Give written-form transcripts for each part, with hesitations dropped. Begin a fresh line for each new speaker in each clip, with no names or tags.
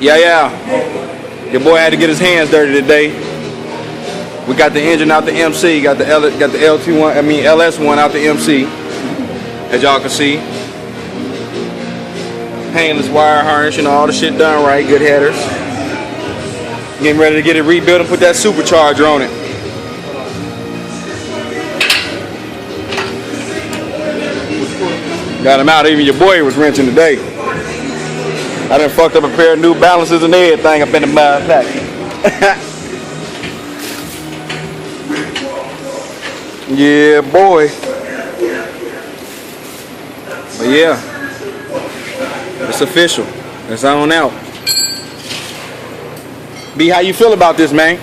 Yeah. Your boy had to get his hands dirty today. We got the engine out the MC, got the LT1, LS1 out the MC, as y'all can see. Painless wire harness, all the shit done right, good headers. Getting ready to get it rebuilt and put that supercharger on it. Got him out, even your boy was wrenching today. I done fucked up a pair of New Balances and everything up in the pack. Yeah, boy. But yeah, it's official. It's on out. B, how you feel about this, man?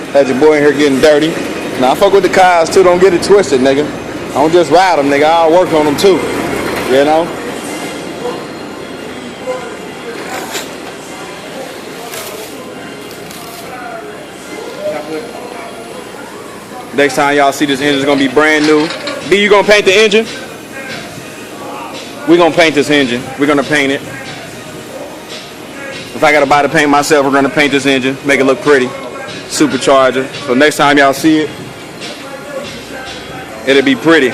Had your boy in here getting dirty. Now I fuck with the cars too, don't get it twisted, nigga. I don't just ride them, nigga. I'll work on them too. Next time y'all see this engine, it's gonna be brand new. B, you gonna paint the engine? We gonna paint this engine. We're gonna paint it. If I gotta buy the paint myself, we're gonna paint this engine, make it look pretty. Supercharger. So next time y'all see it, it'll be pretty.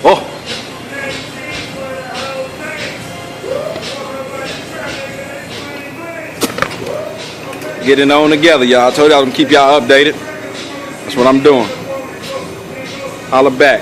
Oh. Getting on together, y'all. I told y'all I'm gonna keep y'all updated. That's what I'm doing. Holla back.